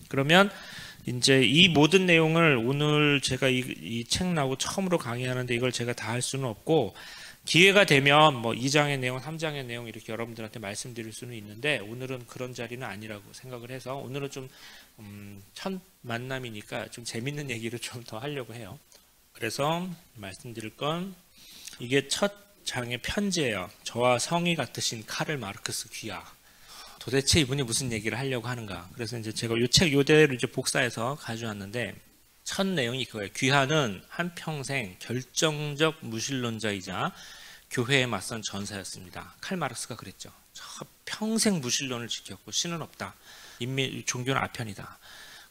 그러면 이제 이 모든 내용을 오늘 제가 이 책 나오고 처음으로 강의하는데 이걸 제가 다 할 수는 없고, 기회가 되면 뭐 2장의 내용, 3장의 내용 이렇게 여러분들한테 말씀드릴 수는 있는데, 오늘은 그런 자리는 아니라고 생각을 해서 오늘은 좀 첫 만남이니까 좀 재밌는 얘기를 좀 더 하려고 해요. 그래서 말씀드릴 건 이게 첫 장의 편지예요. 저와 성이 같으신 카를 마르크스 귀하. 도대체 이분이 무슨 얘기를 하려고 하는가. 그래서 이제 제가 이 책 요대로 이제 복사해서 가져왔는데, 첫 내용이 그거예요. 귀하는 한평생 결정적 무신론자이자 교회에 맞선 전사였습니다. 칼 마르크스가 그랬죠. 평생 무신론을 지켰고 신은 없다. 종교는 아편이다.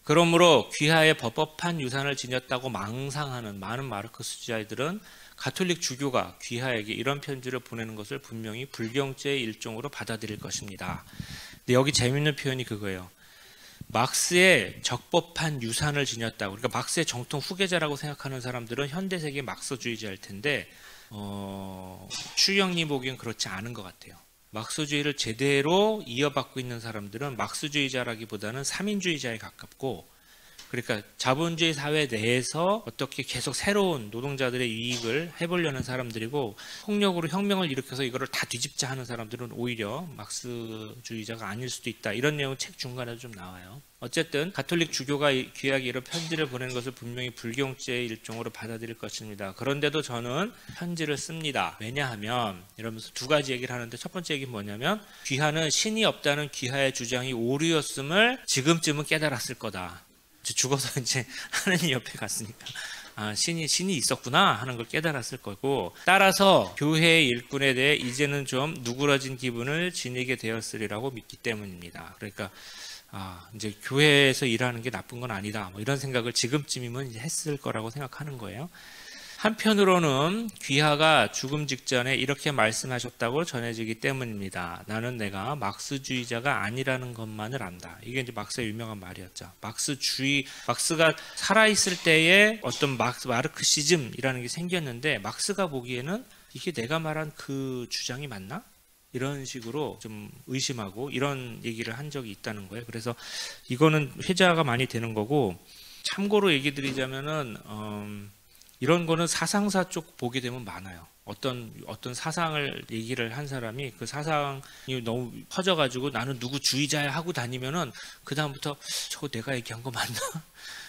그러므로 귀하의 법법한 유산을 지녔다고 망상하는 많은 마르크스주의자들은 가톨릭 주교가 귀하에게 이런 편지를 보내는 것을 분명히 불경죄의 일종으로 받아들일 것입니다. 근데 여기 재밌는 표현이 그거예요. 막스의 적법한 유산을 지녔다고. 그러니까 막스의 정통 후계자라고 생각하는 사람들은 현대세계 막스주의자일 텐데, 추경님 보기엔 그렇지 않은 것 같아요. 막스주의를 제대로 이어받고 있는 사람들은 막스주의자라기보다는 삼인주의자에 가깝고, 그러니까 자본주의 사회 내에서 어떻게 계속 새로운 노동자들의 이익을 해보려는 사람들이고, 폭력으로 혁명을 일으켜서 이거를 다 뒤집자 하는 사람들은 오히려 막스주의자가 아닐 수도 있다. 이런 내용은 책 중간에도 좀 나와요. 어쨌든 가톨릭 주교가 귀하게 이런 편지를 보내는 것을 분명히 불경죄의 일종으로 받아들일 것입니다. 그런데도 저는 편지를 씁니다. 왜냐하면 이러면서 두 가지 얘기를 하는데, 첫 번째 얘기는 뭐냐면, 귀하는 신이 없다는 귀하의 주장이 오류였음을 지금쯤은 깨달았을 거다. 죽어서 이제 하느님 옆에 갔으니까 신이 있었구나 하는 걸 깨달았을 거고, 따라서 교회의 일꾼에 대해 이제는 좀 누그러진 기분을 지니게 되었으리라고 믿기 때문입니다. 그러니까 이제 교회에서 일하는 게 나쁜 건 아니다, 뭐 이런 생각을 지금쯤이면 이제 했을 거라고 생각하는 거예요. 한편으로는 귀하가 죽음 직전에 이렇게 말씀하셨다고 전해지기 때문입니다. 나는 내가 막스주의자가 아니라는 것만을 안다. 이게 이제 막스의 유명한 말이었죠. 막스가 살아있을 때에 어떤 마르크시즘이라는 게 생겼는데, 막스가 보기에는 이게 내가 말한 그 주장이 맞나? 이런 식으로 좀 의심하고 이런 얘기를 한 적이 있다는 거예요. 그래서 이거는 회자가 많이 되는 거고, 참고로 얘기 드리자면은 이런 거는 사상사 쪽 보게 되면 많아요. 어떤 사상을 얘기를 한 사람이 그 사상이 너무 퍼져가지고 나는 누구 주의자야 하고 다니면은 그 다음부터 저거 내가 얘기한 거 맞나?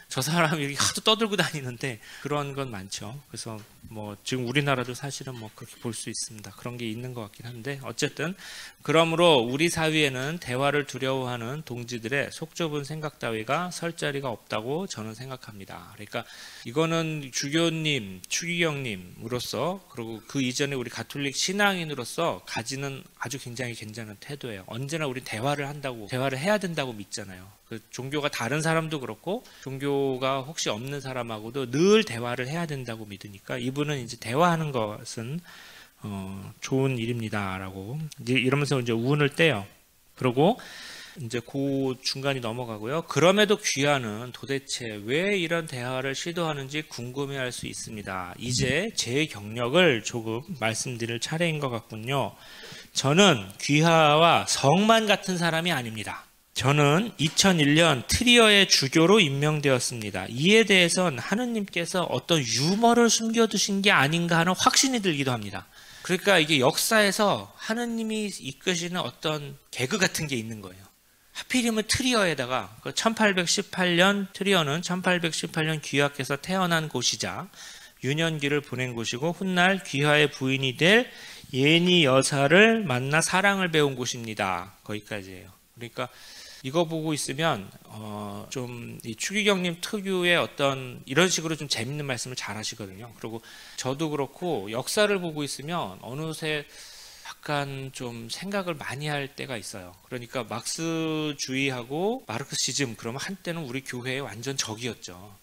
저 사람이 이렇게 하도 떠들고 다니는데 그런 건 많죠. 그래서 뭐 지금 우리나라도 사실은 뭐 그렇게 볼 수 있습니다. 그런 게 있는 것 같긴 한데, 어쨌든 그러므로 우리 사회에는 대화를 두려워하는 동지들의 속 좁은 생각 따위가 설 자리가 없다고 저는 생각합니다. 그러니까 이거는 주교님, 추기경님으로서, 그리고 그 이전에 우리 가톨릭 신앙인으로서 가지는 아주 굉장히 괜찮은 태도예요. 언제나 우리 대화를 해야 된다고 믿잖아요. 그 종교가 다른 사람도 그렇고 종교가 혹시 없는 사람하고도 늘 대화를 해야 된다고 믿으니까, 이분은 이제 대화하는 것은 좋은 일입니다라고 이러면서 이제 운을 떼요. 그리고 이제 그 중간이 넘어가고요. 그럼에도 귀하는 도대체 왜 이런 대화를 시도하는지 궁금해할 수 있습니다. 이제 제 경력을 조금 말씀드릴 차례인 것 같군요. 저는 귀하와 성만 같은 사람이 아닙니다. 저는 2001년 트리어의 주교로 임명되었습니다. 이에 대해선 하느님께서 어떤 유머를 숨겨두신 게 아닌가 하는 확신이 들기도 합니다. 그러니까 이게 역사에서 하느님이 이끄시는 어떤 개그 같은 게 있는 거예요. 하필이면 트리어에다가 1818년 트리어는 1818년 귀하께서 태어난 곳이자 유년기를 보낸 곳이고, 훗날 귀하의 부인이 될 예니 여사를 만나 사랑을 배운 곳입니다. 거기까지예요. 그러니까 이거 보고 있으면 좀 이 추기경님 특유의 어떤 이런 식으로 좀 재밌는 말씀을 잘 하시거든요. 그리고 저도 그렇고 역사를 보고 있으면 어느새 약간 좀 생각을 많이 할 때가 있어요. 그러니까 막스주의하고 마르크시즘, 그러면 한때는 우리 교회의 완전 적이었죠.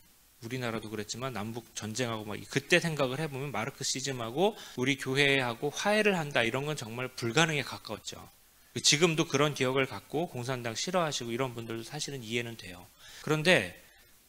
우리나라도 그랬지만 남북 전쟁하고 막 그때 생각을 해보면 마르크시즘하고 우리 교회하고 화해를 한다, 이런 건 정말 불가능에 가까웠죠. 지금도 그런 기억을 갖고 공산당 싫어하시고 이런 분들도 사실은 이해는 돼요. 그런데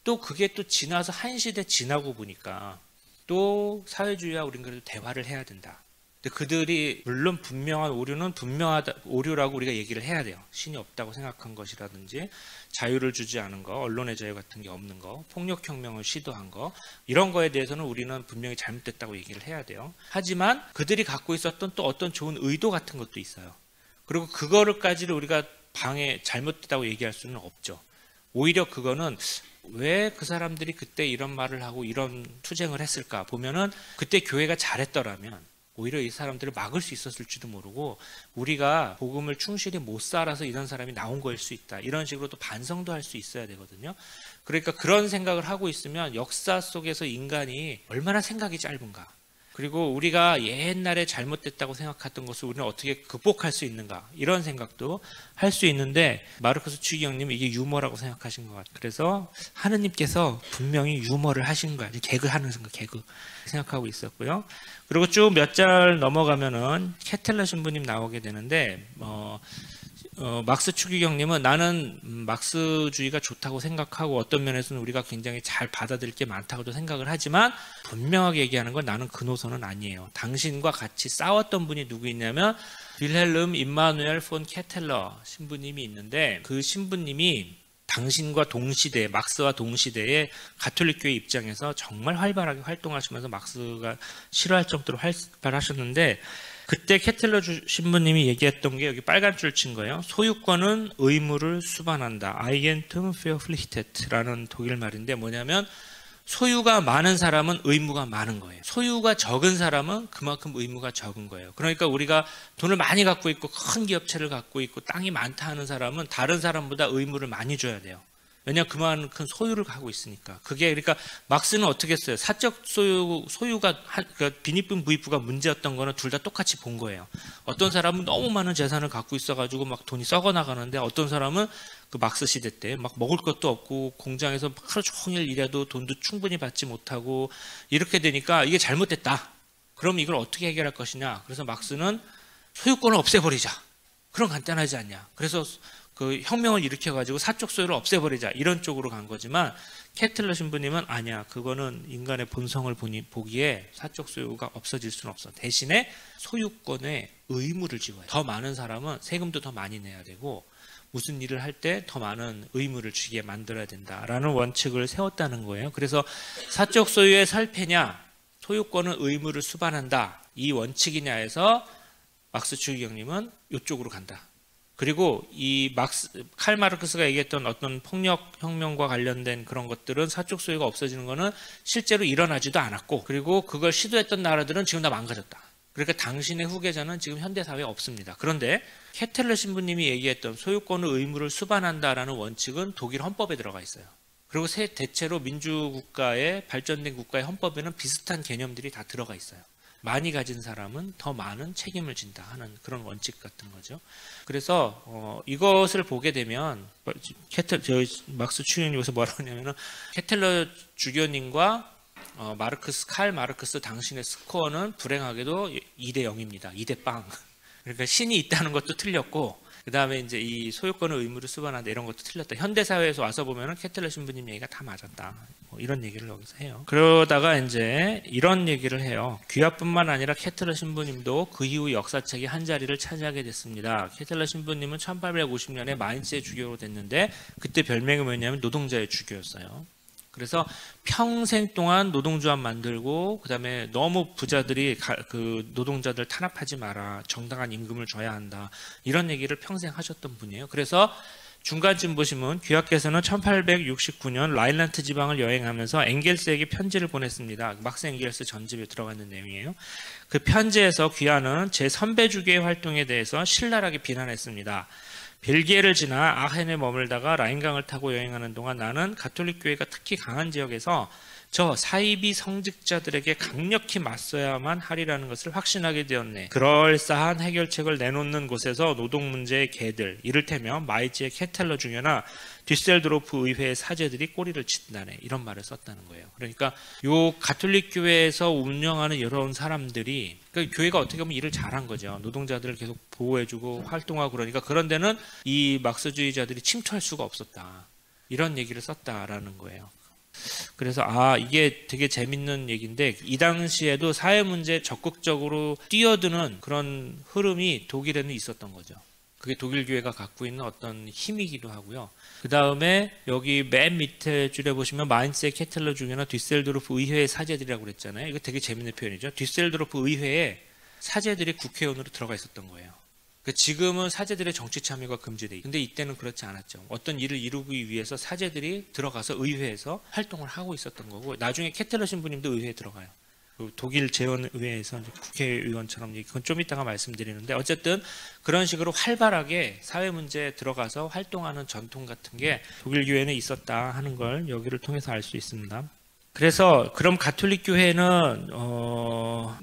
또 그게 또 지나서 한 시대 지나고 보니까 또 사회주의와 우린 그래도 대화를 해야 된다. 근데 그들이 물론 분명한 오류는 분명하다 오류라고 우리가 얘기를 해야 돼요. 신이 없다고 생각한 것이라든지 자유를 주지 않은 거, 언론의 자유 같은 게 없는 거, 폭력혁명을 시도한 거 이런 거에 대해서는 우리는 분명히 잘못됐다고 얘기를 해야 돼요. 하지만 그들이 갖고 있었던 또 어떤 좋은 의도 같은 것도 있어요. 그리고 그거를까지를 우리가 잘못됐다고 얘기할 수는 없죠. 오히려 그거는 왜 그 사람들이 그때 이런 말을 하고 이런 투쟁을 했을까 보면은 그때 교회가 잘했더라면 오히려 이 사람들을 막을 수 있었을지도 모르고 우리가 복음을 충실히 못 살아서 이런 사람이 나온 거일 수 있다. 이런 식으로 또 반성도 할 수 있어야 되거든요. 그러니까 그런 생각을 하고 있으면 역사 속에서 인간이 얼마나 생각이 짧은가. 그리고 우리가 옛날에 잘못됐다고 생각했던 것을 우리는 어떻게 극복할 수 있는가 이런 생각도 할 수 있는데 마르크스 추기경님 이게 유머라고 생각하신 것 같아요. 그래서 하느님께서 분명히 유머를 하신 거야. 개그 하는 생각, 개그 생각하고 있었고요. 그리고 쭉 몇 절 넘어가면은 케텔러 신부님 나오게 되는데 막스 추기경님은 나는 막스주의가 좋다고 생각하고 어떤 면에서는 우리가 굉장히 잘 받아들일 게 많다고도 생각을 하지만 분명하게 얘기하는 건 나는 그 노선은 아니에요. 당신과 같이 싸웠던 분이 누구 있냐면 윌헬름 임마누엘 폰 케텔러 신부님이 있는데 그 신부님이 당신과 동시대에 막스와 동시대에 가톨릭교회 입장에서 정말 활발하게 활동하시면서 막스가 싫어할 정도로 활발하셨는데 그때 케텔러 신부님이 얘기했던 게 여기 빨간 줄 친 거예요. 소유권은 의무를 수반한다. Eigentum verpflichtet라는 독일 말인데 뭐냐면 소유가 많은 사람은 의무가 많은 거예요. 소유가 적은 사람은 그만큼 의무가 적은 거예요. 그러니까 우리가 돈을 많이 갖고 있고 큰 기업체를 갖고 있고 땅이 많다 하는 사람은 다른 사람보다 의무를 많이 줘야 돼요. 왜냐하면 그만큼 소유를 가지고 있으니까. 그게 그러니까 막스는 어떻게 했어요? 사적 소유가 그러니까 빈입분 부입부가 문제였던 거는 둘 다 똑같이 본 거예요. 어떤 사람은 너무 많은 재산을 갖고 있어가지고 막 돈이 썩어 나가는데 어떤 사람은 그 막스 시대 때 막 먹을 것도 없고 공장에서 하루 종일 일해도 돈도 충분히 받지 못하고 이렇게 되니까 이게 잘못됐다. 그럼 이걸 어떻게 해결할 것이냐? 그래서 막스는 소유권을 없애버리자. 그럼 간단하지 않냐? 그래서 그 혁명을 일으켜가지고 사적 소유를 없애버리자 이런 쪽으로 간 거지만 케틀러 신부님은 아니야. 그거는 인간의 본성을 보기에 사적 소유가 없어질 수는 없어. 대신에 소유권에 의무를 지워야 돼. 더 많은 사람은 세금도 더 많이 내야 되고 무슨 일을 할 때 더 많은 의무를 주게 만들어야 된다라는 원칙을 세웠다는 거예요. 그래서 사적 소유의 설패냐 소유권은 의무를 수반한다. 이 원칙이냐에서 막스 추기경님은 이쪽으로 간다. 그리고 이 칼 마르크스가 얘기했던 어떤 폭력 혁명과 관련된 그런 것들은 사적 소유가 없어지는 거는 실제로 일어나지도 않았고 그리고 그걸 시도했던 나라들은 지금 다 망가졌다. 그러니까 당신의 후계자는 지금 현대 사회에 없습니다. 그런데 케텔러 신부님이 얘기했던 소유권의 의무를 수반한다라는 원칙은 독일 헌법에 들어가 있어요. 그리고 대체로 민주국가의 발전된 국가의 헌법에는 비슷한 개념들이 다 들어가 있어요. 많이 가진 사람은 더 많은 책임을 진다 하는 그런 원칙 같은 거죠. 그래서 이것을 보게 되면 막스 추기경님 여기서 뭐라고 하냐면은 케텔러 주교님과 칼 마르크스 당신의 스코어는 불행하게도 2대 0입니다. 2대 빵. 그러니까 신이 있다는 것도 틀렸고 그 다음에 이제 이 소유권의 의무를 수반한다 이런 것도 틀렸다. 현대 사회에서 와서 보면은 케텔러 신부님 얘기가 다 맞았다. 뭐 이런 얘기를 여기서 해요. 그러다가 이제 이런 얘기를 해요. 귀하뿐만 아니라 케텔러 신부님도 그 이후 역사책의 한 자리를 차지하게 됐습니다. 케텔러 신부님은 1850년에 마인츠의 주교로 됐는데 그때 별명이 뭐였냐면 노동자의 주교였어요. 그래서 평생 동안 노동조합 만들고 그다음에 너무 부자들이 그 노동자들 탄압하지 마라. 정당한 임금을 줘야 한다. 이런 얘기를 평생 하셨던 분이에요. 그래서 중간쯤 보시면 귀하께서는 1869년 라인란트 지방을 여행하면서 엥겔스에게 편지를 보냈습니다. 막스 엥겔스 전집에 들어가 있는 내용이에요. 그 편지에서 귀하는 제 선배 주교의 활동에 대해서 신랄하게 비난했습니다. 벨기에를 지나 아헨에 머물다가 라인강을 타고 여행하는 동안 나는 가톨릭 교회가 특히 강한 지역에서 저 사이비 성직자들에게 강력히 맞서야만 하리라는 것을 확신하게 되었네. 그럴싸한 해결책을 내놓는 곳에서 노동 문제의 개들, 이를테면 마이츠의 케텔러 중요나 뒤셀도르프 의회의 사제들이 꼬리를 친다네. 이런 말을 썼다는 거예요. 그러니까 요 가톨릭 교회에서 운영하는 이런 사람들이 그러니까 교회가 어떻게 보면 일을 잘한 거죠. 노동자들을 계속 보호해주고 활동하고 그러니까 그런 데는 이 막스주의자들이 침투할 수가 없었다. 이런 얘기를 썼다라는 거예요. 그래서 이게 되게 재밌는 얘기인데, 이 당시에도 사회 문제에 적극적으로 뛰어드는 그런 흐름이 독일에는 있었던 거죠. 그게 독일 교회가 갖고 있는 어떤 힘이기도 하고요. 그 다음에 여기 맨 밑에 줄에 보시면 마인츠의 케텔러 중에는 뒤셀도르프 의회의 사제들이라고 그랬잖아요. 이거 되게 재밌는 표현이죠. 뒤셀도르프 의회에 사제들이 국회의원으로 들어가 있었던 거예요. 지금은 사제들의 정치 참여가 금지돼 있고, 근데 이때는 그렇지 않았죠. 어떤 일을 이루기 위해서 사제들이 들어가서 의회에서 활동을 하고 있었던 거고, 나중에 케텔러 신부님도 의회에 들어가요. 독일 재헌의회에서 국회의원처럼, 그건 좀 이따가 말씀드리는데, 어쨌든 그런 식으로 활발하게 사회 문제에 들어가서 활동하는 전통 같은 게 독일 교회는 있었다 하는 걸 여기를 통해서 알 수 있습니다. 그래서 그럼 가톨릭 교회는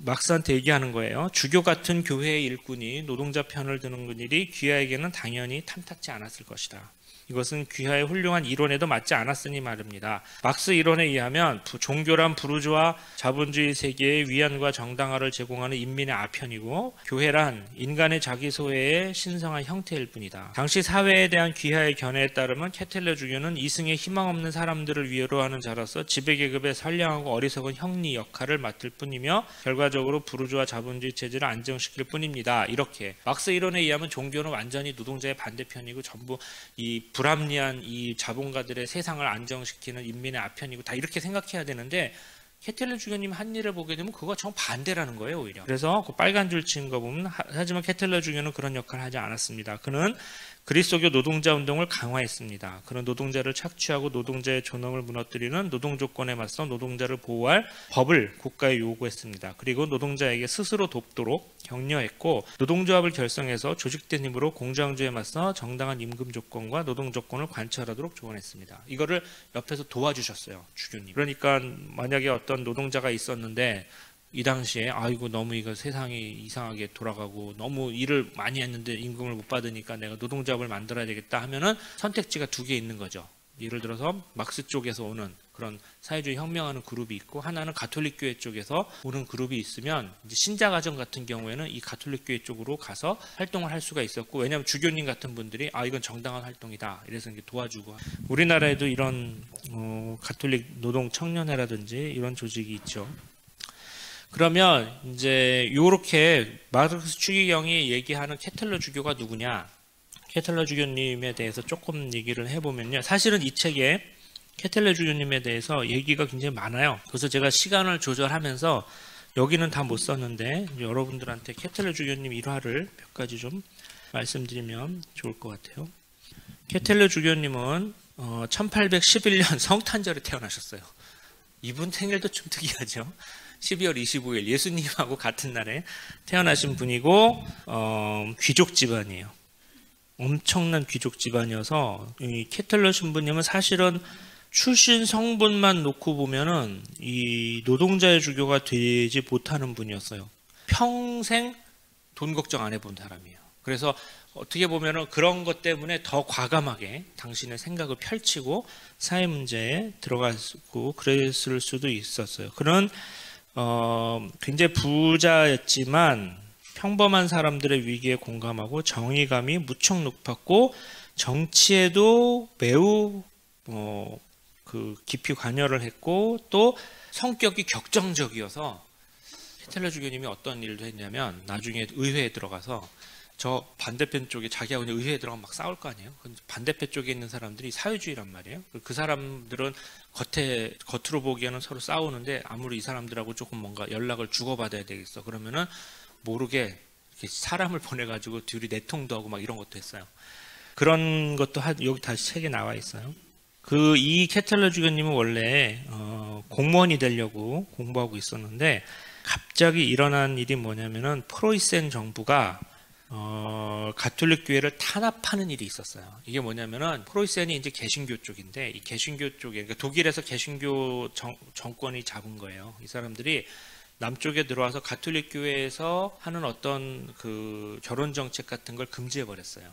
막스한테 얘기하는 거예요. 주교 같은 교회의 일꾼이 노동자 편을 드는 일이 귀하에게는 당연히 탐탁지 않았을 것이다. 이것은 귀하의 훌륭한 이론에도 맞지 않았으니 말입니다. 막스 이론에 의하면 종교란 부르주아 자본주의 세계의 위안과 정당화를 제공하는 인민의 아편이고, 교회란 인간의 자기 소외의 신성한 형태일 뿐이다. 당시 사회에 대한 귀하의 견해에 따르면 케텔러 주교는 이승에 희망 없는 사람들을 위로하는 자로서 지배계급의 선량하고 어리석은 형리 역할을 맡을 뿐이며, 결과적으로 부르주아 자본주의 체제를 안정시킬 뿐입니다. 이렇게 막스 이론에 의하면 종교는 완전히 노동자의 반대편이고, 전부 이 불합리한 이 자본가들의 세상을 안정시키는 인민의 아편이고, 다 이렇게 생각해야 되는데, 케텔러 주교님 한 일을 보게 되면 그거 정반대라는 거예요, 오히려. 그래서 그 빨간 줄 치는 거 보면, 하지만 케텔러 주교는 그런 역할을 하지 않았습니다. 그는 그리스도교 노동자 운동을 강화했습니다. 그는 노동자를 착취하고 노동자의 존엄을 무너뜨리는 노동조건에 맞서 노동자를 보호할 법을 국가에 요구했습니다. 그리고 노동자에게 스스로 돕도록 격려했고, 노동조합을 결성해서 조직된 힘으로 공장주에 맞서 정당한 임금 조건과 노동 조건을 관철하도록 조언했습니다. 이거를 옆에서 도와주셨어요, 주교님. 그러니까 만약에 어떤 노동자가 있었는데 이 당시에 이거 너무 이거 세상이 이상하게 돌아가고 너무 일을 많이 했는데 임금을 못 받으니까 내가 노동조합을 만들어야 되겠다 하면은 선택지가 두 개 있는 거죠. 예를 들어서 막스 쪽에서 오는 그런 사회주의 혁명하는 그룹이 있고, 하나는 가톨릭 교회 쪽에서 오는 그룹이 있으면, 이제 신자가정 같은 경우에는 이 가톨릭 교회 쪽으로 가서 활동을 할 수가 있었고, 왜냐하면 주교님 같은 분들이 이건 정당한 활동이다 이래서 이제 도와주고. 우리나라에도 이런 가톨릭 노동 청년회라든지 이런 조직이 있죠. 그러면 이제 요렇게 마르크스 추기경이 얘기하는 케텔러 주교가 누구냐? 케텔러 주교님에 대해서 조금 얘기를 해보면요. 사실은 이 책에 케텔러 주교님에 대해서 얘기가 굉장히 많아요. 그래서 제가 시간을 조절하면서 여기는 다 못 썼는데, 여러분들한테 케텔러 주교님 일화를 몇 가지 좀 말씀드리면 좋을 것 같아요. 케텔러 주교님은 1811년 성탄절에 태어나셨어요. 이분 생일도 좀 특이하죠. 12월 25일 예수님하고 같은 날에 태어나신 분이고, 귀족 집안이에요. 엄청난 귀족 집안이어서 이 케텔러 신부님은 사실은 출신 성분만 놓고 보면은 이 노동자의 주교가 되지 못하는 분이었어요. 평생 돈 걱정 안 해본 사람이에요. 그래서 어떻게 보면은 그런 것 때문에 더 과감하게 당신의 생각을 펼치고 사회 문제에 들어갔고 그랬을 수도 있었어요. 그런 굉장히 부자였지만 평범한 사람들의 위기에 공감하고 정의감이 무척 높았고, 정치에도 매우 깊이 관여를 했고, 또 성격이 격정적이어서 케텔러 주교님이 어떤 일도 했냐면, 나중에 의회에 들어가서 저 반대편 쪽에 자기하고 의회에 들어가면 막 싸울 거 아니에요. 반대편 쪽에 있는 사람들이 사회주의란 말이에요. 그 사람들은 겉으로 보기에는 서로 싸우는데, 아무리 이 사람들하고 조금 뭔가 연락을 주고받아야 되겠어. 그러면은 모르게 이렇게 사람을 보내가지고 둘이 내통도 하고 막 이런 것도 했어요. 그런 것도 여기 다시 책에 나와 있어요. 이 케텔러 주교님은 원래 공무원이 되려고 공부하고 있었는데, 갑자기 일어난 일이 뭐냐면은 프로이센 정부가 가톨릭 교회를 탄압하는 일이 있었어요. 이게 뭐냐면은 프로이센이 이제 개신교 쪽인데, 이 개신교 쪽에, 그러니까 독일에서 개신교 정권이 잡은 거예요. 이 사람들이 남쪽에 들어와서 가톨릭 교회에서 하는 어떤 그 결혼 정책 같은 걸 금지해 버렸어요.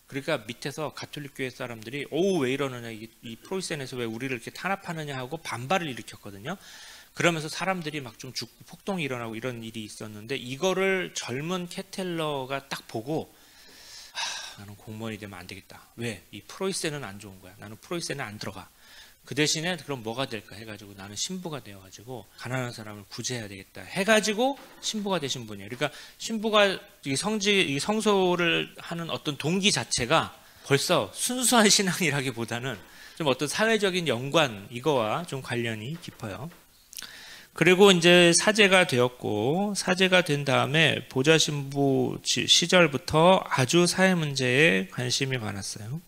그러니까 밑에서 가톨릭 교회 사람들이 왜 이러느냐, 이 프로이센에서 왜 우리를 이렇게 탄압하느냐 하고 반발을 일으켰거든요. 그러면서 사람들이 막 좀 죽고 폭동이 일어나고 이런 일이 있었는데, 이거를 젊은 케텔러가 딱 보고 나는 공무원이 되면 안 되겠다. 왜? 이 프로이센은 안 좋은 거야. 나는 프로이센에 안 들어가. 그 대신에 그럼 뭐가 될까 해가지고 나는 신부가 되어가지고 가난한 사람을 구제해야 되겠다 해가지고 신부가 되신 분이에요. 그러니까 신부가 이 성소를 하는 어떤 동기 자체가 벌써 순수한 신앙이라기보다는 좀 어떤 사회적인 연관 이거와 좀 관련이 깊어요. 그리고 이제 사제가 되었고, 사제가 된 다음에 보좌 신부 시절부터 아주 사회 문제에 관심이 많았어요.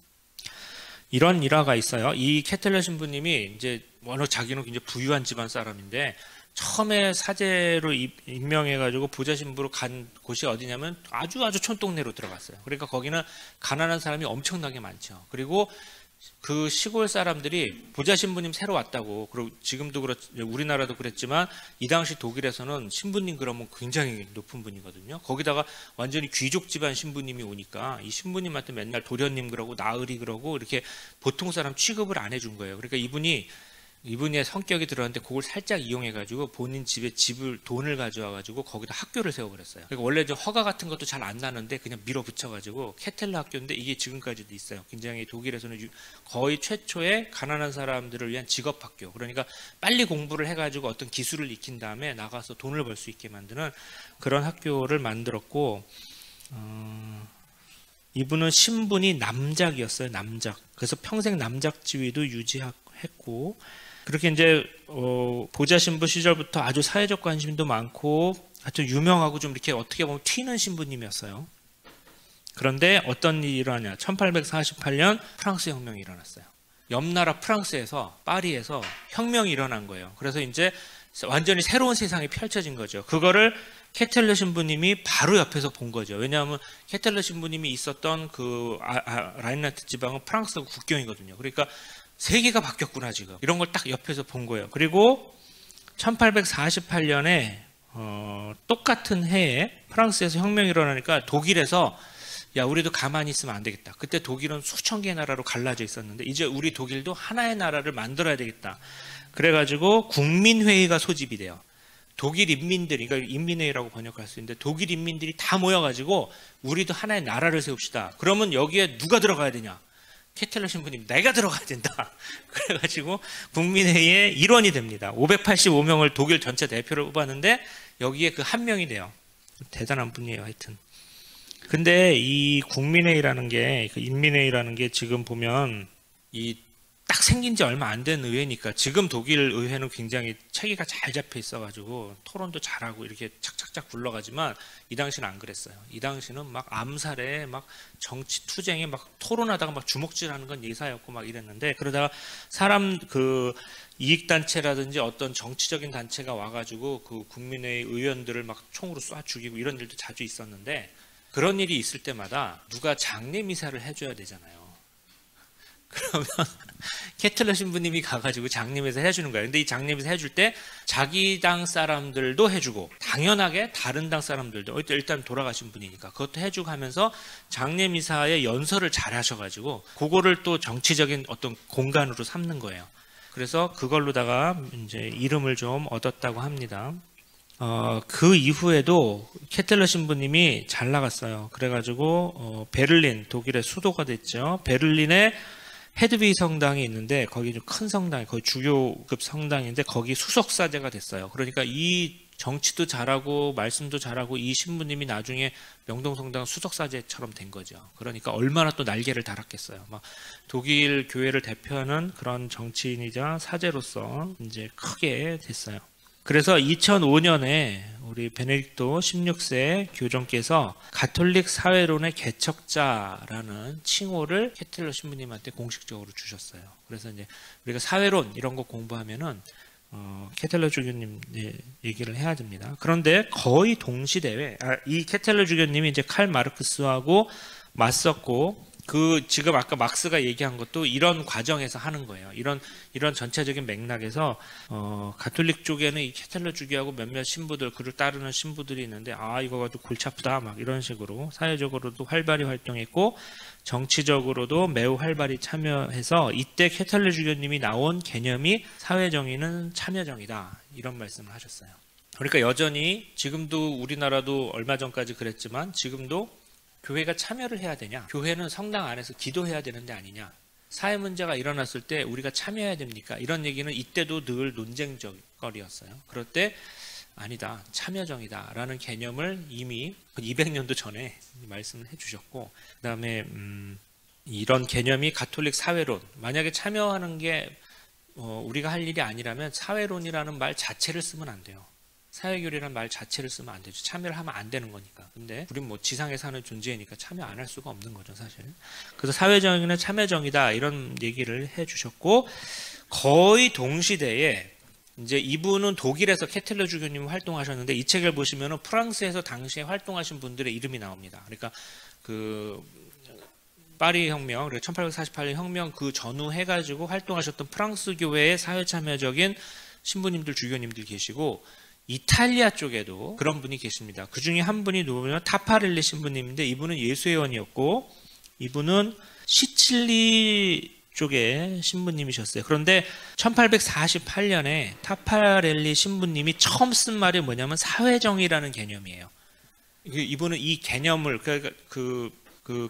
이런 일화가 있어요. 이 케텔러 신부님이 이제 워낙 자기는 굉장히 부유한 집안 사람인데 처음에 사제로 임명해가지고 보좌 신부로 간 곳이 어디냐면 아주 촌동네로 들어갔어요. 그러니까 거기는 가난한 사람이 엄청나게 많죠. 그리고 그 시골 사람들이 보좌 신부님 새로 왔다고, 그리고 지금도 우리나라도 그랬지만 이 당시 독일에서는 신부님 그러면 굉장히 높은 분이거든요. 거기다가 완전히 귀족 집안 신부님이 오니까 이 신부님한테 맨날 도련님 그러고 나으리 그러고 이렇게 보통 사람 취급을 안 해준 거예요. 그러니까 이분의 성격이 들어갔는데 그걸 살짝 이용해가지고 본인 집에 돈을 가져와가지고 거기다 학교를 세워버렸어요. 그러니까 원래 좀 허가 같은 것도 잘 안 나는데 그냥 밀어붙여가지고 케텔러 학교인데 이게 지금까지도 있어요. 굉장히 독일에서는 거의 최초의 가난한 사람들을 위한 직업학교. 그러니까 빨리 공부를 해가지고 어떤 기술을 익힌 다음에 나가서 돈을 벌 수 있게 만드는 그런 학교를 만들었고, 이분은 신분이 남작이었어요. 남작. 그래서 평생 남작 지위도 유지했고, 그렇게 이제 보좌 신부 시절부터 아주 사회적 관심도 많고 아주 유명하고 좀 이렇게 어떻게 보면 튀는 신부님이었어요. 그런데 어떤 일이 일어나냐? 1848년 프랑스 혁명이 일어났어요. 옆 나라 프랑스에서 파리에서 혁명이 일어난 거예요. 그래서 이제 완전히 새로운 세상이 펼쳐진 거죠. 그거를 케텔러 신부님이 바로 옆에서 본 거죠. 왜냐하면 케텔러 신부님이 있었던 그 라인란트 지방은 프랑스 국경이거든요. 그러니까 세계가 바뀌었구나 지금. 이런 걸 딱 옆에서 본 거예요. 그리고 1848년에 똑같은 해에 프랑스에서 혁명이 일어나니까 독일에서 야 우리도 가만히 있으면 안 되겠다. 그때 독일은 수천 개의 나라로 갈라져 있었는데 이제 우리 독일도 하나의 나라를 만들어야 되겠다. 그래가지고 국민회의가 소집이 돼요. 독일 인민들이, 그러니까 인민회의라고 번역할 수 있는데 독일 인민들이 다 모여가지고 우리도 하나의 나라를 세웁시다. 그러면 여기에 누가 들어가야 되냐? 케텔러 신부님 내가 들어가야 된다. 그래가지고 국민회의의 일원이 됩니다. 585명을 독일 전체 대표를 뽑았는데 여기에 그 한 명이 돼요. 대단한 분이에요. 하여튼. 근데 이 국민회의라는 게, 그 인민회의라는 게 지금 보면 딱 생긴 지 얼마 안 된 의회니까 지금 독일 의회는 굉장히 체계가 잘 잡혀 있어가지고 토론도 잘하고 이렇게 착착착 굴러가지만 이 당시는 안 그랬어요. 이 당시는 막 암살에 막 정치 투쟁에 막 토론하다가 막 주먹질하는 건 예사였고 막 이랬는데, 그러다가 사람 그 이익단체라든지 어떤 정치적인 단체가 와가지고 그 국민회의 의원들을 막 총으로 쏴 죽이고 이런 일도 자주 있었는데, 그런 일이 있을 때마다 누가 장례 미사를 해줘야 되잖아요. 그러면 케텔러 신부님이 가가지고 장례미사 해주는 거예요. 근데 이 장례미사 해줄 때 자기 당 사람들도 해주고 당연하게 다른 당 사람들도, 일단 돌아가신 분이니까 그것도 해주고 하면서 장례미사의 연설을 잘 하셔가지고 그거를 또 정치적인 어떤 공간으로 삼는 거예요. 그래서 그걸로다가 이제 이름을 좀 얻었다고 합니다. 그 이후에도 케텔러 신부님이 잘 나갔어요. 그래가지고 베를린, 독일의 수도가 됐죠. 베를린에 헤드비 성당이 있는데 거기 좀 큰 성당, 거의 주교급 성당인데 거기 수석사제가 됐어요. 그러니까 이 정치도 잘하고 말씀도 잘하고 이 신부님이 나중에 명동성당 수석사제처럼 된 거죠. 그러니까 얼마나 또 날개를 달았겠어요. 막 독일 교회를 대표하는 그런 정치인이자 사제로서 이제 크게 됐어요. 그래서 2005년에 우리 베네딕토 16세 교정께서 가톨릭 사회론의 개척자라는 칭호를 케텔러 신부님한테 공식적으로 주셨어요. 그래서 이제 우리가 사회론 이런 거 공부하면은 케텔러 주교님 얘기를 해야 됩니다. 그런데 거의 동시대에 이 케텔러 주교님이 이제 칼 마르크스하고 맞섰고, 그 지금 아까 막스가 얘기한 것도 이런 과정에서 하는 거예요. 이런 전체적인 맥락에서 가톨릭 쪽에는 이 케텔러 주교하고 몇몇 신부들, 그를 따르는 신부들이 있는데 이거 가지고 골치 아프다 막 이런 식으로 사회적으로도 활발히 활동했고 정치적으로도 매우 활발히 참여해서 이때 케텔러 주교님이 나온 개념이 사회정의는 참여정의다 이런 말씀을 하셨어요. 그러니까 여전히 지금도 우리나라도 얼마 전까지 그랬지만 지금도 교회가 참여를 해야 되냐? 교회는 성당 안에서 기도해야 되는데 아니냐? 사회 문제가 일어났을 때 우리가 참여해야 됩니까? 이런 얘기는 이때도 늘 논쟁거리였어요. 그럴 때 아니다, 참여정이다 라는 개념을 이미 200년도 전에 말씀을 해주셨고, 그 다음에 이런 개념이 가톨릭 사회론, 만약에 참여하는 게 우리가 할 일이 아니라면 사회론이라는 말 자체를 쓰면 안 돼요. 사회교리라는 말 자체를 쓰면 안 되죠. 참여를 하면 안 되는 거니까. 근데 우린 뭐 지상에 사는 존재니까 참여 안 할 수가 없는 거죠, 사실. 그래서 사회정의는 참여정이다 이런 얘기를 해주셨고, 거의 동시대에 이제 이분은 독일에서 케텔러 주교님 활동하셨는데, 이 책을 보시면은 프랑스에서 당시에 활동하신 분들의 이름이 나옵니다. 그러니까 그 파리 혁명, 1848년 혁명 그 전후 해가지고 활동하셨던 프랑스 교회의 사회참여적인 신부님들, 주교님들 계시고, 이탈리아 쪽에도 그런 분이 계십니다. 그 중에 한 분이 누구냐면 타파렐리 신부님인데, 이분은 예수회원이었고 이분은 시칠리 쪽의 신부님이셨어요. 그런데 1848년에 타파렐리 신부님이 처음 쓴 말이 뭐냐면 사회정의라는 개념이에요. 이분은 이 개념을 그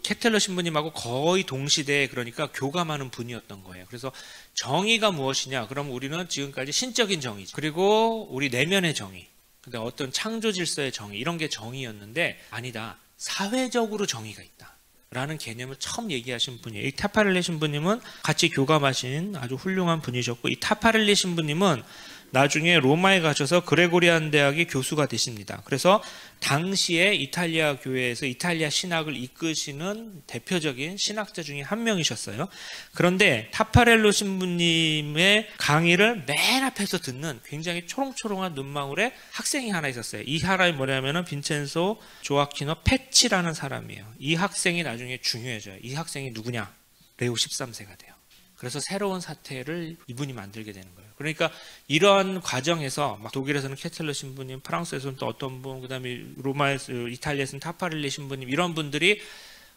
케텔러 신부님하고 거의 동시대에, 그러니까 교감하는 분이었던 거예요. 그래서 정의가 무엇이냐? 그럼 우리는 지금까지 신적인 정의죠. 그리고 우리 내면의 정의, 근데 어떤 창조 질서의 정의, 이런 게 정의였는데, 아니다, 사회적으로 정의가 있다 라는 개념을 처음 얘기하신 분이에요. 이 타파렐리 신부님은 같이 교감하신 아주 훌륭한 분이셨고, 이 타파렐리 신부님은 나중에 로마에 가셔서 그레고리안 대학의 교수가 되십니다. 그래서 당시에 이탈리아 교회에서 이탈리아 신학을 이끄시는 대표적인 신학자 중에 한 명이셨어요. 그런데 타파렐로 신부님의 강의를 맨 앞에서 듣는 굉장히 초롱초롱한 눈망울의 학생이 하나 있었어요. 이 사람이 뭐냐면은 빈첸소 조아키노 페치라는 사람이에요. 이 학생이 나중에 중요해져요. 이 학생이 누구냐? 레오 13세가 돼요. 그래서 새로운 사태를 이분이 만들게 되는 거예요. 그러니까 이러한 과정에서 막 독일에서는 케텔러 신부님, 프랑스에서는 또 어떤 분, 그다음에 로마에서, 이탈리아에서는 타파렐리 신부님, 이런 분들이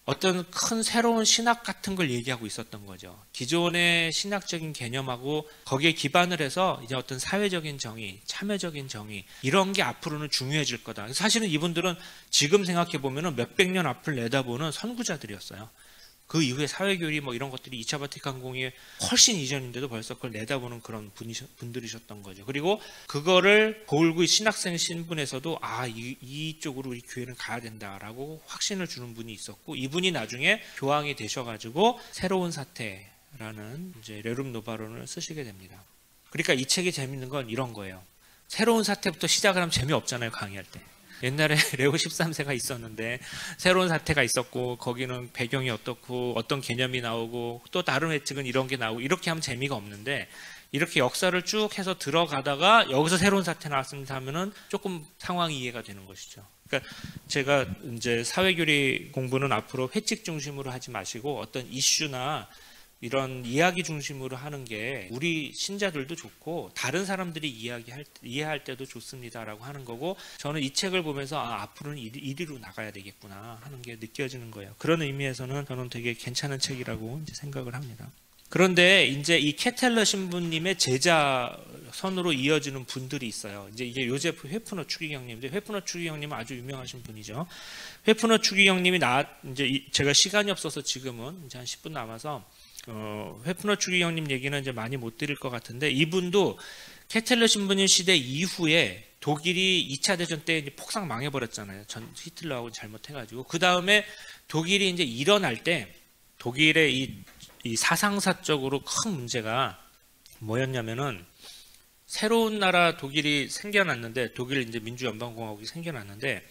어떤 큰 새로운 신학 같은 걸 얘기하고 있었던 거죠. 기존의 신학적인 개념하고 거기에 기반을 해서 이제 어떤 사회적인 정의, 참여적인 정의, 이런 게 앞으로는 중요해질 거다. 사실은 이분들은 지금 생각해 보면은 몇백 년 앞을 내다보는 선구자들이었어요. 그 이후에 사회교리 뭐 이런 것들이 2차 바티칸 공의에 훨씬 이전인데도 벌써 그걸 내다보는 그런 분들이셨던 거죠. 그리고 그거를 고울구의 신학생 신분에서도 이쪽으로 우리 교회는 가야 된다라고 확신을 주는 분이 있었고, 이분이 나중에 교황이 되셔가지고 새로운 사태라는 이제 레룸 노바론을 쓰시게 됩니다. 그러니까 이 책이 재밌는 건 이런 거예요. 새로운 사태부터 시작을 하면 재미없잖아요, 강의할 때. 옛날에 레오 13세가 있었는데 새로운 사태가 있었고 거기는 배경이 어떻고 어떤 개념이 나오고 또 다른 회칙은 이런 게 나오고, 이렇게 하면 재미가 없는데, 이렇게 역사를 쭉 해서 들어가다가 여기서 새로운 사태 나왔습니다 하면은 조금 상황이 이해가 되는 것이죠. 그러니까 제가 이제 사회교리 공부는 앞으로 회칙 중심으로 하지 마시고 어떤 이슈나 이런 이야기 중심으로 하는 게 우리 신자들도 좋고 다른 사람들이 이해할 때도 좋습니다라고 하는 거고, 저는 이 책을 보면서 앞으로는 이리로 나가야 되겠구나 하는 게 느껴지는 거예요. 그런 의미에서는 저는 되게 괜찮은 책이라고 이제 생각을 합니다. 그런데 이제 이 케텔러 신부님의 제자 선으로 이어지는 분들이 있어요. 이제 이게 요제프 회프너 추기경님인데, 회프너 추기경님은 아주 유명하신 분이죠. 회프너 추기경님이 이제 제가 시간이 없어서 지금은 이제 한 10분 남아서 회프너 추기경님 얘기는 이제 많이 못 드릴 것 같은데, 이분도 케텔러 신부님 시대 이후에 독일이 2차 대전 때 이제 폭삭 망해버렸잖아요. 히틀러하고 잘못해가지고. 그 다음에 독일이 이제 일어날 때 독일의 이 사상사적으로 큰 문제가 뭐였냐면은, 새로운 나라 독일이 생겨났는데, 독일 이제 민주연방공화국이 생겨났는데,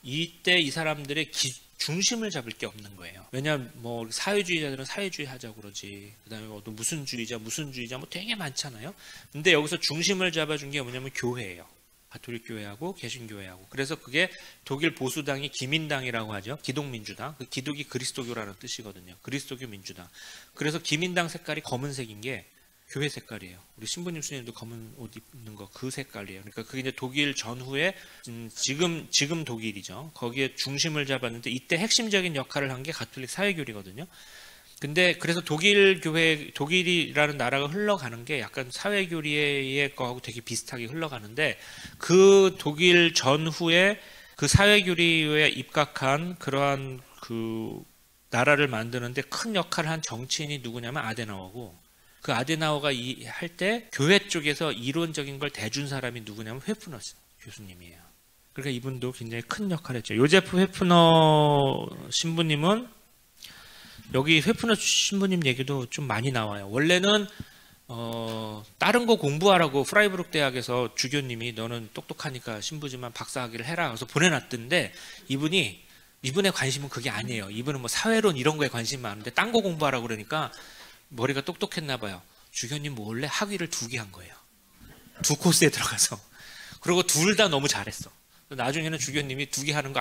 이때 이 사람들의 중심을 잡을 게 없는 거예요. 왜냐하면 뭐 사회주의자들은 사회주의 하자고 그러지, 그다음에 또 무슨 주의자 뭐 되게 많잖아요. 근데 여기서 중심을 잡아준 게 뭐냐면 교회예요. 가톨릭 교회하고 개신교회하고. 그래서 그게 독일 보수당이 기민당이라고 하죠. 기독민주당. 그 기독이 그리스도교라는 뜻이거든요. 그리스도교 민주당. 그래서 기민당 색깔이 검은색인 게 교회 색깔이에요. 우리 신부님 수녀님도 검은 옷 입는 거 그 색깔이에요. 그러니까 그게 이제 독일 전후에 지금 독일이죠. 거기에 중심을 잡았는데, 이때 핵심적인 역할을 한 게 가톨릭 사회교리거든요. 근데 그래서 독일이라는 나라가 흘러가는 게 약간 사회교리의 거하고 되게 비슷하게 흘러가는데, 그 독일 전후에 그 사회교리에 입각한 그러한 그 나라를 만드는데 큰 역할을 한 정치인이 누구냐면 아데나워고, 그 아데나워가 할 때 교회 쪽에서 이론적인 걸 대준 사람이 누구냐면 회프너 교수님이에요. 그러니까 이분도 굉장히 큰 역할을 했죠. 요제프 회프너 신부님은, 여기 회프너 신부님 얘기도 좀 많이 나와요. 원래는 다른 거 공부하라고 프라이부르크 대학에서 주교님이 너는 똑똑하니까 신부지만 박사학위를 해라 그래서 보내놨던데, 이분의 관심은 그게 아니에요. 이분은 뭐 사회론 이런 거에 관심이 많은데 딴 거 공부하라고 그러니까 머리가 똑똑했나 봐요. 주교님 몰래 학위를 2개 한 거예요. 2코스에 들어가서. 그리고 둘 다 너무 잘했어. 나중에는 주교님이 2개 하는 거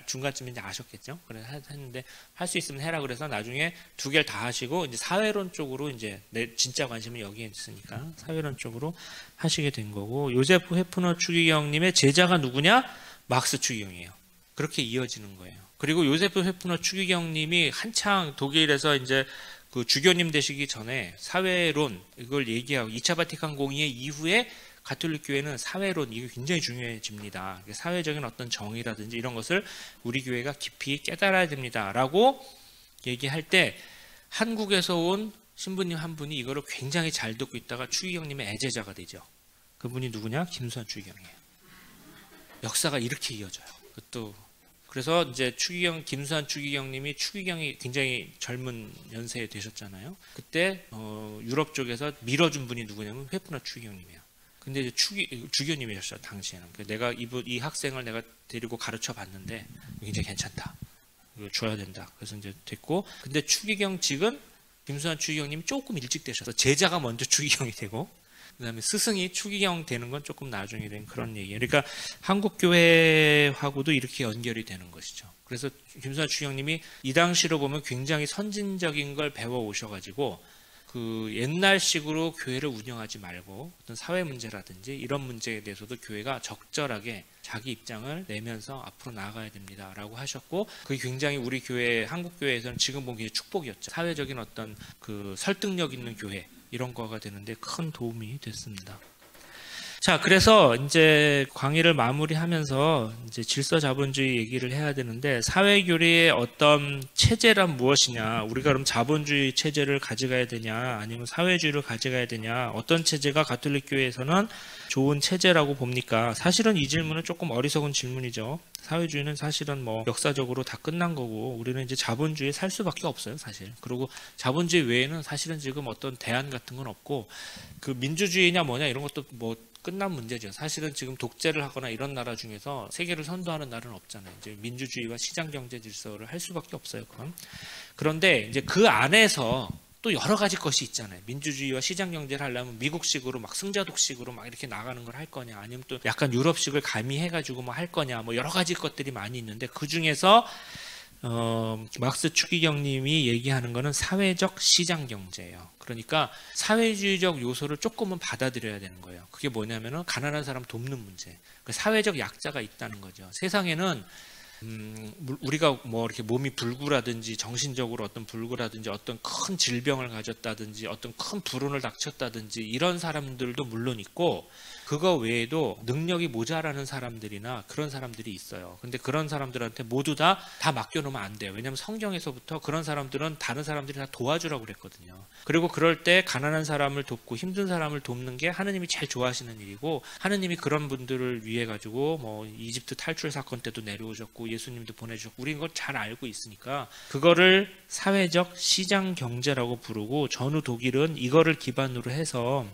중간쯤인지 아셨겠죠? 그래서 했는데 할 수 있으면 해라 그래서 나중에 2개를 다 하시고 이제 사회론 쪽으로, 이제 내 진짜 관심은 여기에 있으니까 사회론 쪽으로 하시게 된 거고, 요제프 회프너 추기경님의 제자가 누구냐? 막스 추기경이에요. 그렇게 이어지는 거예요. 그리고 요제프 회프너 추기경님이 한창 독일에서 이제 그 주교님 되시기 전에 사회론 이걸 얘기하고, 2차 바티칸 공의회 이후에 가톨릭 교회는 사회론, 이게 굉장히 중요해집니다. 사회적인 어떤 정의라든지 이런 것을 우리 교회가 깊이 깨달아야 됩니다 라고 얘기할 때, 한국에서 온 신부님 한 분이 이거를 굉장히 잘 듣고 있다가 추기경님의 애제자가 되죠. 그분이 누구냐? 김수환 추기경이에요. 역사가 이렇게 이어져요. 또 그래서 이제 김수환 추기경님이, 추기경이 굉장히 젊은 연세에 되셨잖아요. 그때 유럽 쪽에서 밀어준 분이 누구냐면 회프너 추기경님이에요. 근데 이제 주교님이셨어요 당시에는. 내가 이 학생을 내가 데리고 가르쳐 봤는데 굉장히 괜찮다, 이거 줘야 된다. 그래서 이제 됐고, 근데 추기경직은 김수환 추기경님이 조금 일찍 되셔서 제자가 먼저 추기경이 되고, 그다음에 스승이 추기경 되는 건 조금 나중에 된 그런 얘기예요. 그러니까 한국 교회하고도 이렇게 연결이 되는 것이죠. 그래서 김수환 추기경님이 이 당시로 보면 굉장히 선진적인 걸 배워 오셔가지고, 그 옛날식으로 교회를 운영하지 말고 어떤 사회 문제라든지 이런 문제에 대해서도 교회가 적절하게 자기 입장을 내면서 앞으로 나아가야 됩니다라고 하셨고, 그게 굉장히 우리 교회, 한국 교회에서는 지금 보기에 축복이었죠. 사회적인 어떤 그 설득력 있는 교회, 이런 거가 되는데 큰 도움이 됐습니다. 자, 그래서 이제 강의를 마무리하면서 이제 질서자본주의 얘기를 해야 되는데, 사회교리의 어떤 체제란 무엇이냐, 우리가 그럼 자본주의 체제를 가져가야 되냐, 아니면 사회주의를 가져가야 되냐, 어떤 체제가 가톨릭 교회에서는 좋은 체제라고 봅니까? 사실은 이 질문은 조금 어리석은 질문이죠. 사회주의는 사실은 뭐 역사적으로 다 끝난 거고, 우리는 이제 자본주의에 살 수밖에 없어요, 사실. 그리고 자본주의 외에는 사실은 지금 어떤 대안 같은 건 없고, 그 민주주의냐 뭐냐 이런 것도 뭐 끝난 문제죠. 사실은 지금 독재를 하거나 이런 나라 중에서 세계를 선도하는 나라는 없잖아요. 이제 민주주의와 시장 경제 질서를 할 수밖에 없어요, 그건. 그런데 이제 그 안에서 또 여러 가지 것이 있잖아요. 민주주의와 시장 경제를 하려면 미국식으로 막 승자독식으로 막 이렇게 나가는 걸 할 거냐, 아니면 또 약간 유럽식을 가미해가지고 뭐 할 거냐, 뭐 여러 가지 것들이 많이 있는데, 그 중에서 막스 추기경님이 얘기하는 거는 사회적 시장 경제예요. 그러니까 사회주의적 요소를 조금은 받아들여야 되는 거예요. 그게 뭐냐면은 가난한 사람 돕는 문제. 사회적 약자가 있다는 거죠. 세상에는 우리가 뭐 이렇게 몸이 불구라든지 정신적으로 어떤 불구라든지 어떤 큰 질병을 가졌다든지 어떤 큰 불운을 닥쳤다든지 이런 사람들도 물론 있고, 그거 외에도 능력이 모자라는 사람들이나 그런 사람들이 있어요. 근데 그런 사람들한테 모두 다 맡겨놓으면 안 돼요. 왜냐하면 성경에서부터 그런 사람들은 다른 사람들이 다 도와주라고 그랬거든요. 그리고 그럴 때 가난한 사람을 돕고 힘든 사람을 돕는 게 하느님이 제일 좋아하시는 일이고, 하느님이 그런 분들을 위해 가지고 뭐 이집트 탈출 사건 때도 내려오셨고 예수님도 보내주셨고, 우리 이걸 잘 알고 있으니까 그거를 사회적 시장 경제라고 부르고, 전후 독일은 이거를 기반으로 해서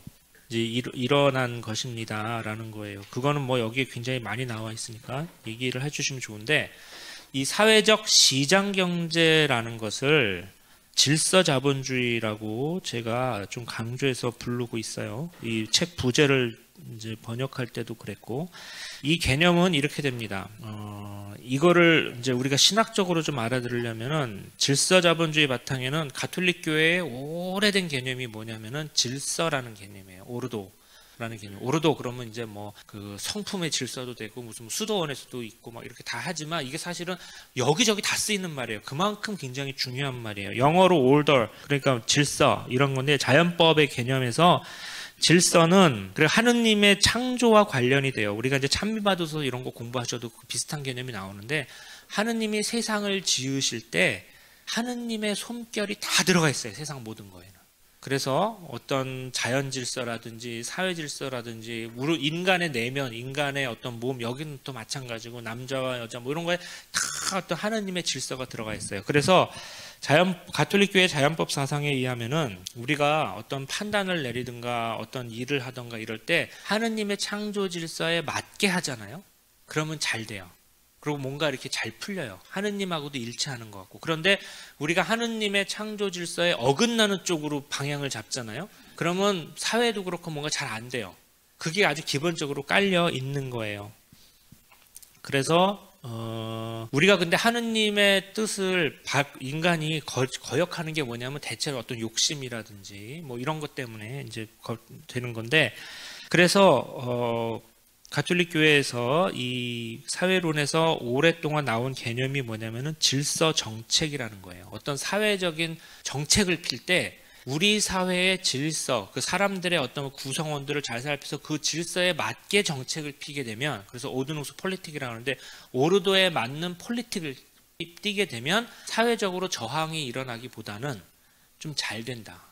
이제 일어난 것입니다라는 거예요. 그거는 뭐 여기에 굉장히 많이 나와 있으니까 얘기를 해주시면 좋은데, 이 사회적 시장 경제라는 것을 질서자본주의라고 제가 좀 강조해서 부르고 있어요. 이 책 부제를 이제 번역할 때도 그랬고, 이 개념은 이렇게 됩니다. 이거를 이제 우리가 신학적으로 좀 알아들으려면은, 질서자본주의 바탕에는 가톨릭 교회의 오래된 개념이 뭐냐면은 질서라는 개념이에요. 오르도라는 개념. 오르도 그러면 이제 뭐 그 성품의 질서도 되고 무슨 수도원에서도 있고 막 이렇게 다 하지만, 이게 사실은 여기저기 다 쓰이는 말이에요. 그만큼 굉장히 중요한 말이에요. 영어로 order, 그러니까 질서 이런 건데, 자연법의 개념에서 질서는 그래 하느님의 창조와 관련이 돼요. 우리가 이제 찬미받아서 이런 거 공부하셔도 비슷한 개념이 나오는데, 하느님이 세상을 지으실 때 하느님의 손결이 다 들어가 있어요. 세상 모든 거에는. 그래서 어떤 자연 질서라든지 사회 질서라든지 인간의 내면, 인간의 어떤 몸, 여기는 또 마찬가지고 남자와 여자 뭐 이런 거에 다 어떤 하느님의 질서가 들어가 있어요. 그래서 가톨릭 교회 자연법 사상에 의하면은 우리가 어떤 판단을 내리든가 어떤 일을 하든가 이럴 때 하느님의 창조 질서에 맞게 하잖아요. 그러면 잘 돼요. 그리고 뭔가 이렇게 잘 풀려요. 하느님하고도 일치하는 것 같고. 그런데 우리가 하느님의 창조 질서에 어긋나는 쪽으로 방향을 잡잖아요. 그러면 사회도 그렇고 뭔가 잘 안 돼요. 그게 아주 기본적으로 깔려 있는 거예요. 그래서 우리가 근데 하느님의 뜻을 인간이 거역하는 게 뭐냐면 대체로 어떤 욕심이라든지 뭐 이런 것 때문에 이제 되는 건데, 그래서 가톨릭 교회에서 이 사회론에서 오랫동안 나온 개념이 뭐냐면은 질서 정책이라는 거예요. 어떤 사회적인 정책을 필 때 우리 사회의 질서, 그 사람들의 어떤 구성원들을 잘 살펴서 그 질서에 맞게 정책을 피게 되면, 그래서 오르노스 폴리틱이라고 하는데 오르도에 맞는 폴리틱을 띄게 되면 사회적으로 저항이 일어나기보다는 좀 잘 된다.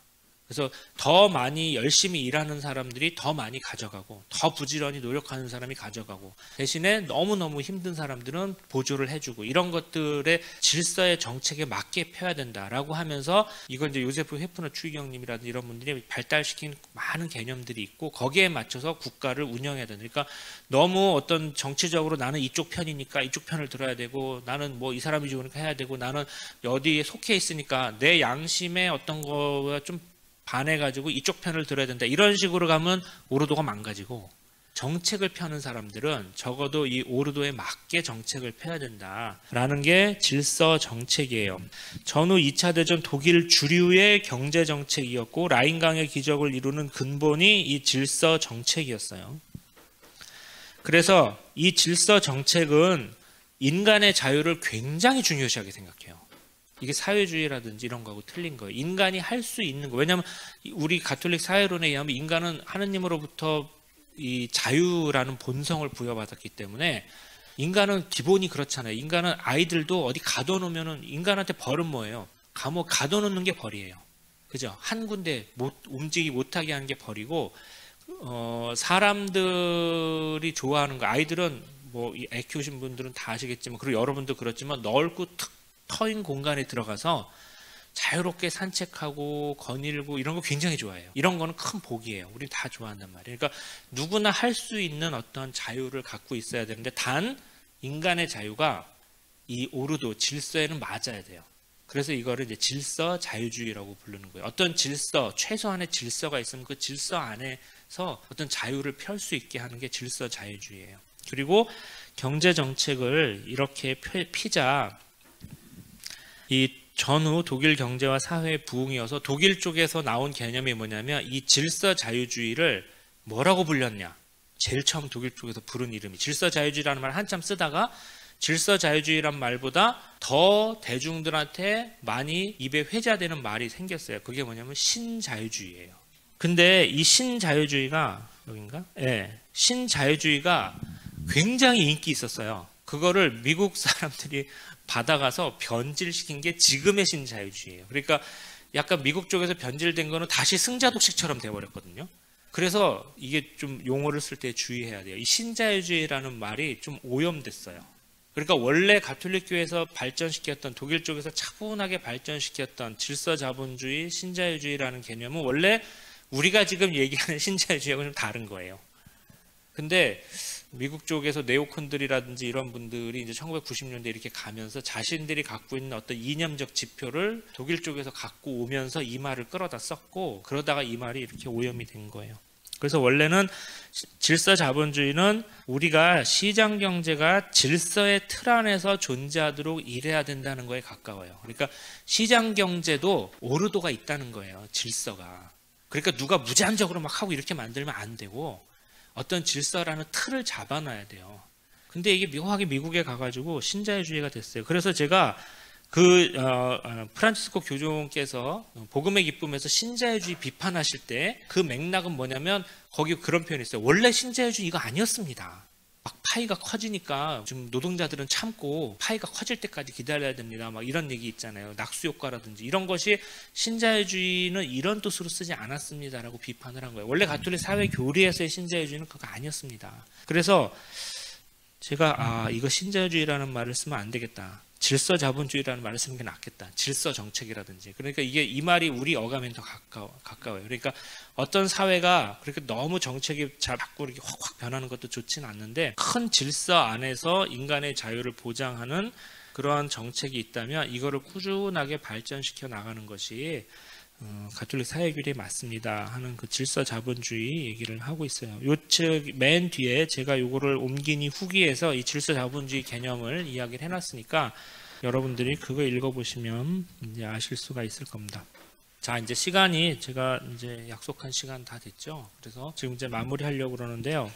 그래서 더 많이 열심히 일하는 사람들이 더 많이 가져가고, 더 부지런히 노력하는 사람이 가져가고, 대신에 너무너무 힘든 사람들은 보조를 해주고, 이런 것들의 질서의 정책에 맞게 펴야 된다라고 하면서, 이건 이제 요세프 헤프너 추기경님이라든지 이런 분들이 발달시킨 많은 개념들이 있고, 거기에 맞춰서 국가를 운영해야 된다. 그러니까 너무 어떤 정치적으로 나는 이쪽 편이니까 이쪽 편을 들어야 되고, 나는 뭐 이 사람이 좋으니까 해야 되고, 나는 어디에 속해 있으니까 내 양심의 어떤 거와 좀 반해가지고 이쪽 편을 들어야 된다. 이런 식으로 가면 오르도가 망가지고, 정책을 펴는 사람들은 적어도 이 오르도에 맞게 정책을 펴야 된다라는 게 질서 정책이에요. 전후 2차 대전 독일 주류의 경제 정책이었고, 라인강의 기적을 이루는 근본이 이 질서 정책이었어요. 그래서 이 질서 정책은 인간의 자유를 굉장히 중요시하게 생각해요. 이게 사회주의라든지 이런 거하고 틀린 거예요. 인간이 할 수 있는 거. 왜냐하면 우리 가톨릭 사회론에 의하면 인간은 하느님으로부터 이 자유라는 본성을 부여받았기 때문에, 인간은 기본이 그렇잖아요. 인간은 아이들도 어디 가둬놓으면은 인간한테 벌은 뭐예요? 감옥 가둬놓는 게 벌이에요. 그죠? 한 군데 움직이지 못하게 하는 게 벌이고, 사람들이 좋아하는 거, 아이들은 뭐 애 키우신 분들은 다 아시겠지만, 그리고 여러분도 그렇지만 넓고 터인 공간에 들어가서 자유롭게 산책하고 거닐고 이런 거 굉장히 좋아해요. 이런 거는 큰 복이에요. 우리 다 좋아한단 말이에요. 그러니까 누구나 할 수 있는 어떤 자유를 갖고 있어야 되는데, 단 인간의 자유가 이 오르도 질서에는 맞아야 돼요. 그래서 이거를 이제 질서 자유주의라고 부르는 거예요. 어떤 질서, 최소한의 질서가 있으면 그 질서 안에서 어떤 자유를 펼 수 있게 하는 게 질서 자유주의예요. 그리고 경제 정책을 이렇게 피자, 이 전후 독일 경제와 사회의 부흥이어서 독일 쪽에서 나온 개념이 뭐냐면, 이 질서 자유주의를 뭐라고 불렸냐? 제일 처음 독일 쪽에서 부른 이름이 질서 자유주의라는 말을 한참 쓰다가 질서 자유주의란 말보다 더 대중들한테 많이 입에 회자되는 말이 생겼어요. 그게 뭐냐면 신자유주의예요. 근데 이 신자유주의가 여긴가? 네, 신자유주의가 굉장히 인기 있었어요. 그거를 미국 사람들이 받아가서 변질시킨 게 지금의 신자유주의예요. 그러니까 약간 미국 쪽에서 변질된 거는 다시 승자독식처럼 돼버렸거든요. 그래서 이게 좀 용어를 쓸 때 주의해야 돼요. 이 신자유주의라는 말이 좀 오염됐어요. 그러니까 원래 가톨릭 교회에서 발전시켰던, 독일 쪽에서 차분하게 발전시켰던 질서자본주의, 신자유주의라는 개념은 원래 우리가 지금 얘기하는 신자유주의하고는 좀 다른 거예요. 근데 미국 쪽에서 네오콘들이라든지 이런 분들이 이제 1990년대 이렇게 가면서 자신들이 갖고 있는 어떤 이념적 지표를 독일 쪽에서 갖고 오면서 이 말을 끌어다 썼고, 그러다가 이 말이 이렇게 오염이 된 거예요. 그래서 원래는 질서 자본주의는 우리가 시장 경제가 질서의 틀 안에서 존재하도록 일해야 된다는 거에 가까워요. 그러니까 시장 경제도 오르도가 있다는 거예요. 질서가. 그러니까 누가 무제한적으로 막 하고 이렇게 만들면 안 되고, 어떤 질서라는 틀을 잡아놔야 돼요. 근데 이게 묘하게 미국에 가가지고 신자유주의가 됐어요. 그래서 제가 프란치스코 교종께서 복음의 기쁨에서 신자유주의 비판하실 때 그 맥락은 뭐냐면, 거기 그런 표현이 있어요. 원래 신자유주의 이거 아니었습니다. 막 파이가 커지니까 지금 노동자들은 참고 파이가 커질 때까지 기다려야 됩니다. 막 이런 얘기 있잖아요. 낙수 효과라든지 이런 것이 신자유주의는 이런 뜻으로 쓰지 않았습니다라고 비판을 한 거예요. 원래 가톨릭 사회 교리에서의 신자유주의는 그거 아니었습니다. 그래서 제가 이거 신자유주의라는 말을 쓰면 안 되겠다. 질서자본주의라는 말을 쓰는 게 낫겠다. 질서정책이라든지. 그러니까 이 말이 우리 어감엔 더 가까워요. 그러니까 어떤 사회가 그렇게 너무 정책이 자꾸 이렇게 확 변하는 것도 좋지는 않는데 큰 질서 안에서 인간의 자유를 보장하는 그러한 정책이 있다면 이거를 꾸준하게 발전시켜 나가는 것이 가톨릭 사회교리에 맞습니다 하는 그 질서자본주의 얘기를 하고 있어요. 요 책 맨 뒤에 제가 요거를 옮긴 후기에서 이 질서자본주의 개념을 이야기를 해놨으니까 여러분들이 그거 읽어보시면 이제 아실 수가 있을 겁니다. 자, 이제 시간이 제가 이제 약속한 시간 다 됐죠. 그래서 지금 이제 마무리하려고 그러는데요.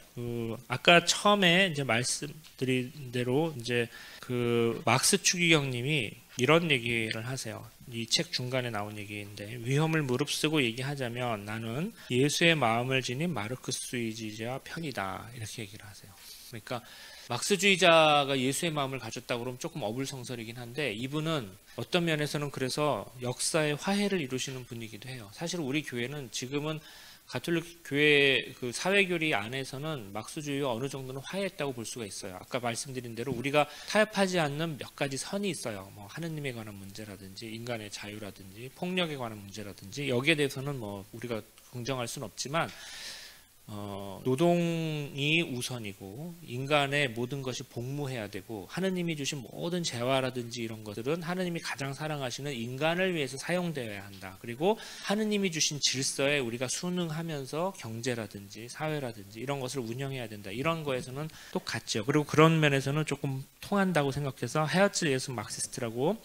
아까 처음에 이제 말씀드린 대로 이제 그 막스 추기경님이 이런 얘기를 하세요. 이 책 중간에 나온 얘기인데 위험을 무릅쓰고 얘기하자면 나는 예수의 마음을 지닌 마르크스주의자 편이다 이렇게 얘기를 하세요. 그러니까 막스주의자가 예수의 마음을 가졌다고 그러면 조금 어불성설이긴 한데 이분은 어떤 면에서는 그래서 역사의 화해를 이루시는 분이기도 해요. 사실 우리 교회는 지금은 가톨릭 교회 그 사회교리 안에서는 막스주의와 어느 정도는 화해했다고 볼 수가 있어요. 아까 말씀드린 대로 우리가 타협하지 않는 몇 가지 선이 있어요. 뭐 하느님에 관한 문제라든지 인간의 자유라든지 폭력에 관한 문제라든지 여기에 대해서는 뭐 우리가 긍정할 수는 없지만 노동이 우선이고 인간의 모든 것이 복무해야 되고 하느님이 주신 모든 재화라든지 이런 것들은 하느님이 가장 사랑하시는 인간을 위해서 사용되어야 한다. 그리고 하느님이 주신 질서에 우리가 순응하면서 경제라든지 사회라든지 이런 것을 운영해야 된다. 이런 거에서는 똑같죠. 그리고 그런 면에서는 조금 통한다고 생각해서 헤어츠 예수 막시스트라고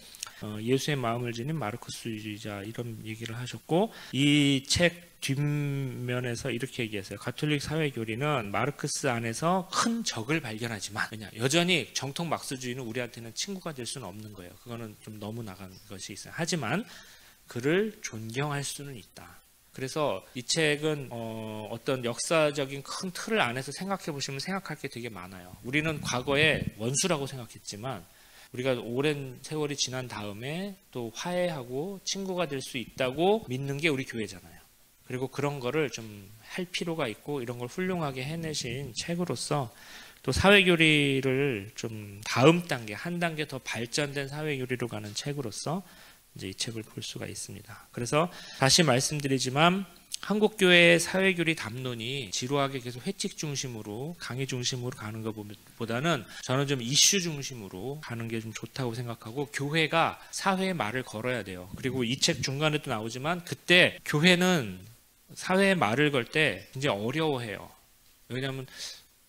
예수의 마음을 지닌 마르크스주의자 이런 얘기를 하셨고 이 책 뒷면에서 이렇게 얘기했어요. 가톨릭 사회교리는 마르크스 안에서 큰 적을 발견하지만 여전히 정통 막스주의는 우리한테는 친구가 될 수는 없는 거예요. 그거는 좀 너무 나간 것이 있어요. 하지만 그를 존경할 수는 있다. 그래서 이 책은 어떤 역사적인 큰 틀을 안에서 생각해 보시면 생각할 게 되게 많아요. 우리는 과거에 원수라고 생각했지만 우리가 오랜 세월이 지난 다음에 또 화해하고 친구가 될 수 있다고 믿는 게 우리 교회잖아요. 그리고 그런 거를 좀 할 필요가 있고 이런 걸 훌륭하게 해내신 책으로서 또 사회교리를 좀 다음 단계, 한 단계 더 발전된 사회교리로 가는 책으로서 이제 이 책을 볼 수가 있습니다. 그래서 다시 말씀드리지만 한국교회의 사회교리 담론이 지루하게 계속 회칙 중심으로 강의 중심으로 가는 것보다는 저는 좀 이슈 중심으로 가는 게 좀 좋다고 생각하고 교회가 사회의 말을 걸어야 돼요. 그리고 이 책 중간에도 나오지만 그때 교회는 사회의 말을 걸 때 굉장히 어려워해요. 왜냐하면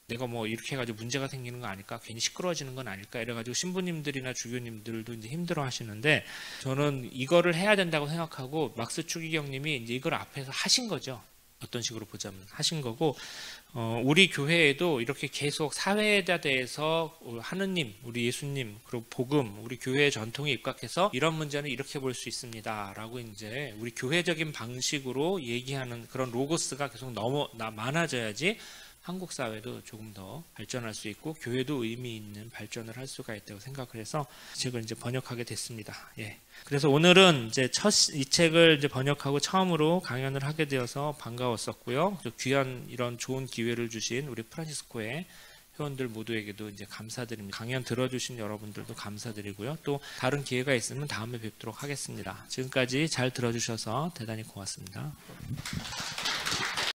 내가 뭐 이렇게 해가지고 문제가 생기는 거 아닐까, 괜히 시끄러워지는 건 아닐까 이래가지고 신부님들이나 주교님들도 이제 힘들어 하시는데 저는 이거를 해야 된다고 생각하고 막스 추기경님이 이제 이걸 앞에서 하신 거죠. 어떤 식으로 보자면 하신 거고 우리 교회에도 이렇게 계속 사회에 대해서 하느님, 우리 예수님, 그리고 복음, 우리 교회의 전통에 입각해서 이런 문제는 이렇게 볼 수 있습니다라고 이제 우리 교회적인 방식으로 얘기하는 그런 로고스가 계속 많아져야지 한국 사회도 조금 더 발전할 수 있고 교회도 의미 있는 발전을 할 수가 있다고 생각을 해서 책을 이제 번역하게 됐습니다. 예. 그래서 오늘은 이제 이 책을 이제 번역하고 처음으로 강연을 하게 되어서 반가웠었고요. 귀한 이런 좋은 기회를 주신 우리 프란시스코의 회원들 모두에게도 이제 감사드립니다. 강연 들어주신 여러분들도 감사드리고요. 또 다른 기회가 있으면 다음에 뵙도록 하겠습니다. 지금까지 잘 들어주셔서 대단히 고맙습니다.